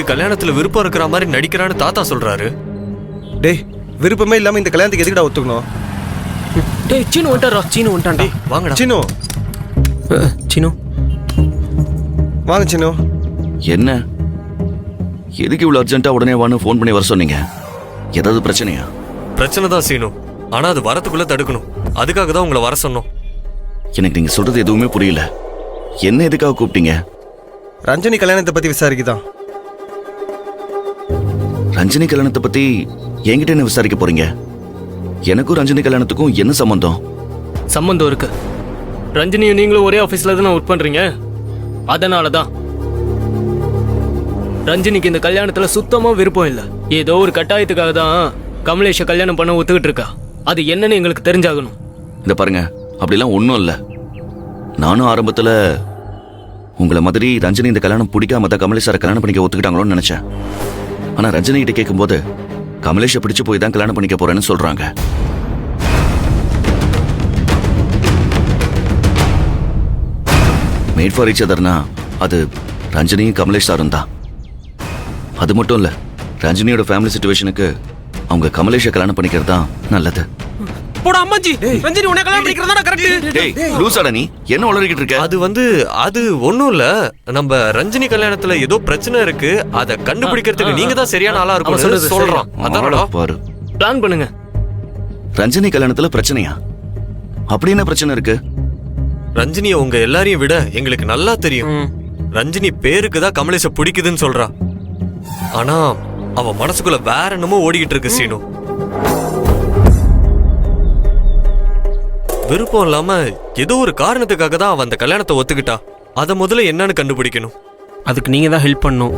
கல்யாணத்துல விருப்பம் இருக்கிற மாதிரி நடிக்கிறான்னு தாத்தா சொல்றாரு. டேய், விருப்பமே இல்லாம இந்த கல்யாணத்துக்கு எதுக்குடா ஒத்துக்கணும்? டேய் சீனு வந்துட்டாரா? சீனு வந்துட்டான்டா. வாங்கடா சின்னு. சீனு வாங்க சின்னு. என்ன எதுக்கு இவ்வளவு அர்ஜென்ட்டா உடனே வான்னு ஃபோன் பண்ணி வர சொன்னீங்க? ஏதாவது பிரச்சனையா? பிரச்சனை தான் சீனு. ஆனா அது வரத்துக்குள்ள தடுக்கணும். அதுக்காக தான் உங்களை வர சொன்னோம். எனக்கு நீங்க சொல்றது எதுவுமே புரியல. என்ன எதுக்காக கூப்பிட்டீங்க? ரஞ்சனி கல்யாணத்தை பத்தி விசாரிக்குதான். ரஞ்சினி கல்யாணத்தை பத்தி என்கிட்ட என்ன விசாரிக்க போறீங்க? எனக்கும் ரஞ்சினி கல்யாணத்துக்கும் என்ன சம்பந்தம்? சம்பந்தம் இருக்கு. ரஞ்சினியும் நீங்களும் ஒரே ஆபீஸ்ல தானே ஒர்க் பண்றீங்க. அதனாலதான் ரஞ்சினிக்கு இந்த கல்யாணத்துல சுத்தமா விருப்பம் இல்ல. ஏதோ ஒரு கட்டாயத்துக்காக தான் கமலேஷ கல்யாணம் பண்ண ஒத்துக்கிட்டு இருக்கா. அது என்னன்னு எங்களுக்கு தெரிஞ்சாகணும். இந்த பாருங்க, அப்படிலாம் ஒன்றும் இல்லை. நானும் ஆரம்பத்துல உங்களை மாதிரி ரஞ்சினி இந்த கல்யாணம் பிடிக்காம தான் கமலேஷ் சாரை கல்யாணம் பண்ணிக்க ஒத்துக்கிட்டாங்களோன்னு நினைச்சேன். ஆனா ரஞ்சினி கிட்ட கேட்கும்போது கமலேஷை பிடிச்சு போய் தான் கல்யாணம் பண்ணிக்க போறேன்னு சொல்றாங்க. மேட் ஃபார் ஈச் அதர்னா அது ரஞ்சினியும் கமலேஷ் சாரும் தான். அது மட்டும் இல்ல, ரஞ்சினியோட ஃபேமிலி சிச்சுவேஷனுக்கு அவங்க கமலேஷை கல்யாணம் பண்ணிக்கிறது தான் நல்லது. போடா அம்மாஜி, ரஞ்சினி உன்னை கல்யாணம் பண்ணிக்கிறதா கரெக்ட். டேய் லூசாடா நீ, என்ன உளறிக்கிட்டு இருக்க? அது ஒண்ணும் இல்ல. நம்ம ரஞ்சினி கல்யாணத்துல ஏதோ பிரச்சனை இருக்கு. அத கண்டுபிடிக்கிறதுக்கு நீங்க தான் சரியான ஆளா இருக்கும் சொல்றோம். அதான் பாரு, பிளான் பண்ணுங்க. ரஞ்சினி கல்யாணத்துல பிரச்சனையா? அப்படி என்ன பிரச்சனை இருக்கு? ரஞ்சினிய உங்க எல்லாரையும் விட எங்களுக்கு நல்லா தெரியும். ரஞ்சினி பேருக்கு தான் கமலேஷ பிடிக்குதுன்னு சொல்றா. ஆனா அவ மனசுக்குள்ள வேற என்னமோ ஓடிக்கிட்டு இருக்கு சீனு. விருப்பம் இல்லாம ஏதோ ஒரு காரணத்துக்காக தான் அவ அந்த கல்யாணத்தை ஒத்துக்கிட்டா. அத முதல்ல என்னன்னு கண்டுபிடிக்கணும். அதுக்கு நீங்க தான் ஹெல்ப் பண்ணணும்.